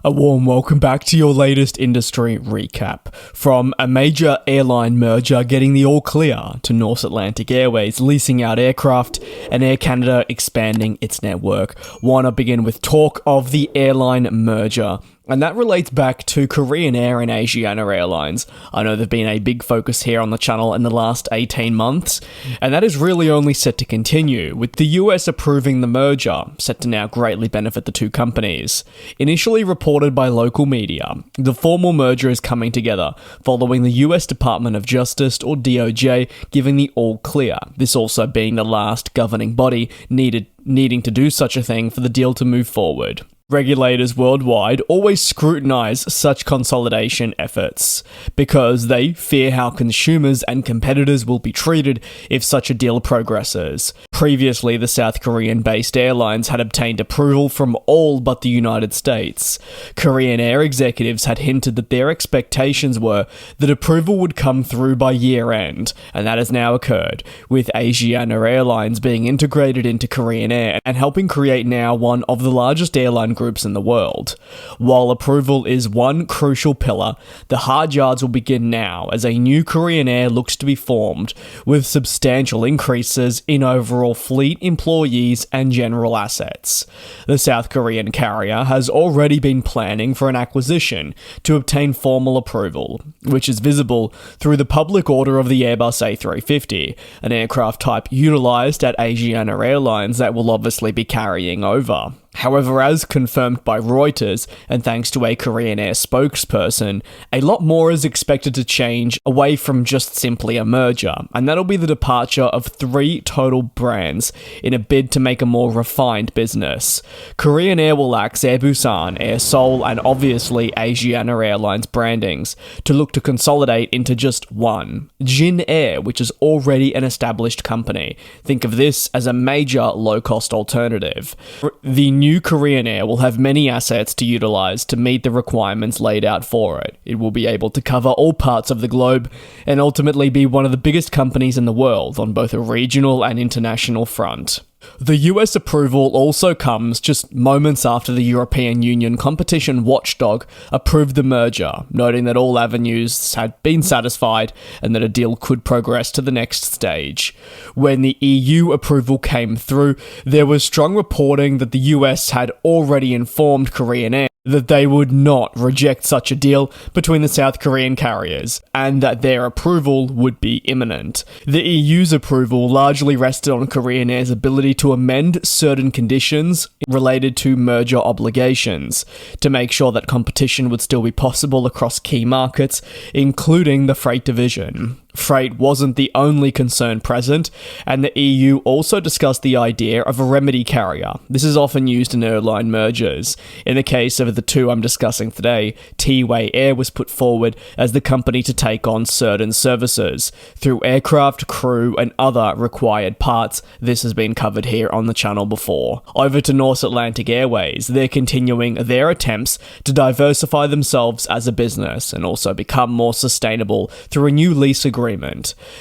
A warm welcome back to your latest industry recap. From a major airline merger getting the all clear to Norse Atlantic Airways leasing out aircraft and Air Canada expanding its network, why not begin with talk of the airline merger? And that relates back to Korean Air and Asiana Airlines. I know there's been a big focus here on the channel in the last 18 months, and that is really only set to continue, with the US approving the merger, set to now greatly benefit the two companies. Initially reported by local media, the formal merger is coming together, following the US Department of Justice, or DOJ, giving the all clear, this also being the last governing body needing to do such a thing for the deal to move forward. Regulators worldwide always scrutinize such consolidation efforts because they fear how consumers and competitors will be treated if such a deal progresses. Previously, the South Korean-based airlines had obtained approval from all but the United States. Korean Air executives had hinted that their expectations were that approval would come through by year-end, and that has now occurred, with Air-Asiana Airlines being integrated into Korean Air and helping create now one of the largest airline groups in the world. While approval is one crucial pillar, the hard yards will begin now as a new Korean Air looks to be formed, with substantial increases in overall fleet employees and general assets. The South Korean carrier has already been planning for an acquisition to obtain formal approval, which is visible through the public order of the Airbus A350, an aircraft type utilised at Asiana Airlines that will obviously be carrying over. However, as confirmed by Reuters, and thanks to a Korean Air spokesperson, a lot more is expected to change away from just simply a merger, and that'll be the departure of 3 total brands in a bid to make a more refined business. Korean Air will axe Air Busan, Air Seoul, and obviously Asiana Airlines brandings, to look to consolidate into just one, Jin Air, which is already an established company. Think of this as a major low-cost alternative. The new Korean Air will have many assets to utilize to meet the requirements laid out for it. It will be able to cover all parts of the globe and ultimately be one of the biggest companies in the world on both a regional and international front. The US approval also comes just moments after the European Union competition watchdog approved the merger, noting that all avenues had been satisfied and that a deal could progress to the next stage. When the EU approval came through, there was strong reporting that the US had already informed Korean Air that they would not reject such a deal between the South Korean carriers, and that their approval would be imminent. The EU's approval largely rested on Korean Air's ability to amend certain conditions related to merger obligations, to make sure that competition would still be possible across key markets, including the freight division. Freight wasn't the only concern present, and the EU also discussed the idea of a remedy carrier. This is often used in airline mergers. In the case of the two I'm discussing today, T-Way Air was put forward as the company to take on certain services through aircraft, crew, and other required parts. This has been covered here on the channel before. Over to Norse Atlantic Airways, they're continuing their attempts to diversify themselves as a business and also become more sustainable through a new lease agreement.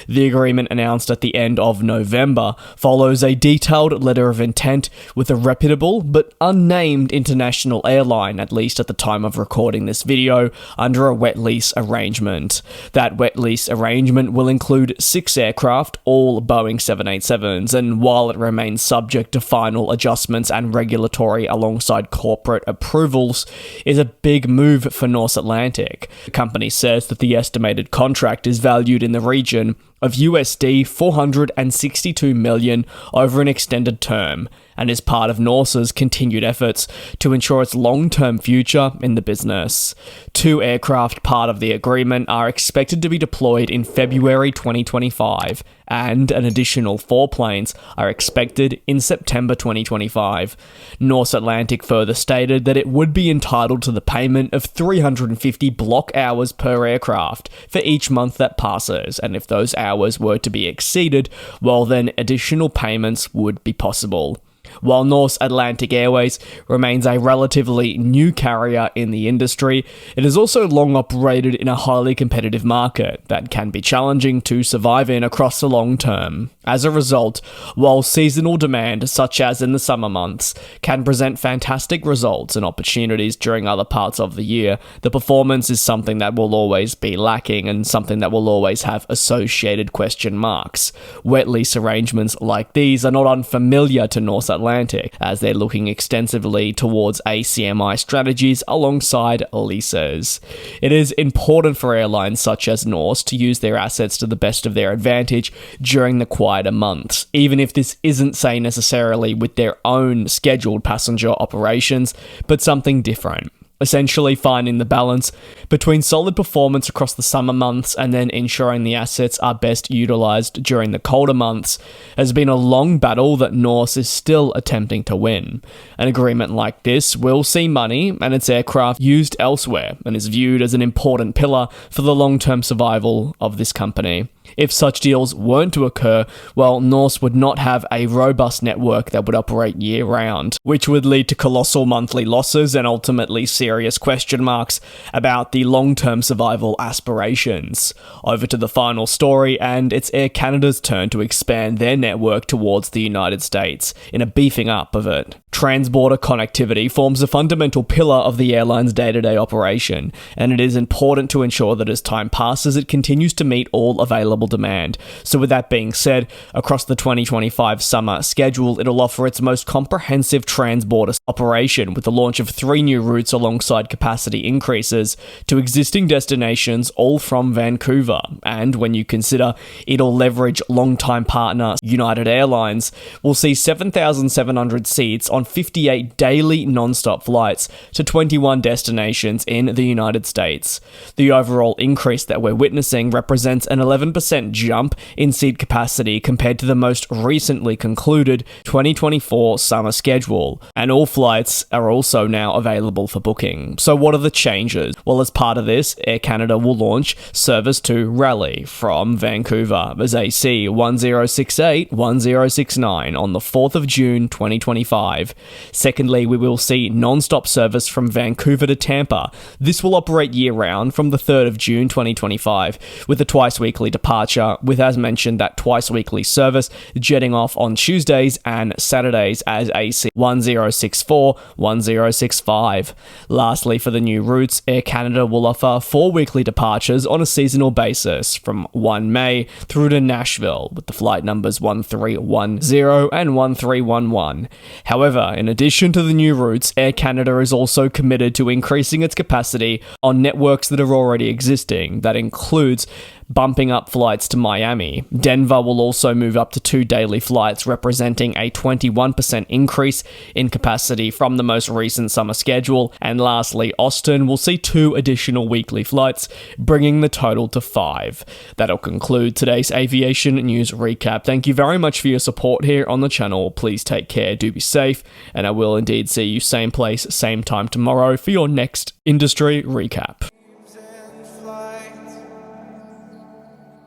The agreement, announced at the end of November, follows a detailed letter of intent with a reputable but unnamed international airline, at least at the time of recording this video, under a wet lease arrangement. That wet lease arrangement will include 6 aircraft, all Boeing 787s, and while it remains subject to final adjustments and regulatory alongside corporate approvals, is a big move for Norse Atlantic. The company says that the estimated contract is valued in the region of USD 462 million over an extended term, and is part of Norse's continued efforts to ensure its long-term future in the business. 2 aircraft part of the agreement are expected to be deployed in February 2025, and an additional 4 planes are expected in September 2025. Norse Atlantic further stated that it would be entitled to the payment of 350 block hours per aircraft for each month that passes, and if those hours were to be exceeded, well then additional payments would be possible. While Norse Atlantic Airways remains a relatively new carrier in the industry, it has also long operated in a highly competitive market that can be challenging to survive in across the long term. As a result, while seasonal demand, such as in the summer months, can present fantastic results and opportunities during other parts of the year, the performance is something that will always be lacking and something that will always have associated question marks. Wet lease arrangements like these are not unfamiliar to Norse Atlantic, as they're looking extensively towards ACMI strategies alongside leases. It is important for airlines such as Norse to use their assets to the best of their advantage during the quieter months, even if this isn't, say, necessarily with their own scheduled passenger operations, but something different. Essentially finding the balance between solid performance across the summer months and then ensuring the assets are best utilised during the colder months has been a long battle that Norse is still attempting to win. An agreement like this will see money and its aircraft used elsewhere and is viewed as an important pillar for the long-term survival of this company. If such deals weren't to occur, well, Norse would not have a robust network that would operate year-round, which would lead to colossal monthly losses and ultimately serious question marks about the long-term survival aspirations. Over to the final story, and it's Air Canada's turn to expand their network towards the United States in a beefing up of it. Transborder connectivity forms a fundamental pillar of the airline's day-to-day operation, and it is important to ensure that as time passes, it continues to meet all available demand. So with that being said, across the 2025 summer schedule, it'll offer its most comprehensive transborder operation with the launch of 3 new routes alongside capacity increases to existing destinations, all from Vancouver. And when you consider it'll leverage longtime partner United Airlines, we'll see 7,700 seats on 58 daily non-stop flights to 21 destinations in the United States. The overall increase that we're witnessing represents an 11% jump in seat capacity compared to the most recently concluded 2024 summer schedule, and all flights are also now available for booking. So what are the changes? Well, as part of this, Air Canada will launch service to Raleigh from Vancouver as AC 1068-1069 on the 4th of June 2025. Secondly, we will see non-stop service from Vancouver to Tampa. This will operate year-round from the 3rd of June 2025, with a twice-weekly departure, with, as mentioned, that twice-weekly service jetting off on Tuesdays and Saturdays as AC 1064-1065. Lastly, for the new routes, Air Canada will offer 4 weekly departures on a seasonal basis from 1 May through to Nashville, with the flight numbers 1310 and 1311. However, in addition to the new routes, Air Canada is also committed to increasing its capacity on networks that are already existing. That includes bumping up flights to Miami. Denver will also move up to 2 daily flights, representing a 21% increase in capacity from the most recent summer schedule. And lastly, Austin will see 2 additional weekly flights, bringing the total to 5. That'll conclude today's aviation news recap. Thank you very much for your support here on the channel. Please take care, do be safe, and I will indeed see you same place, same time tomorrow for your next industry recap.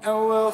And we'll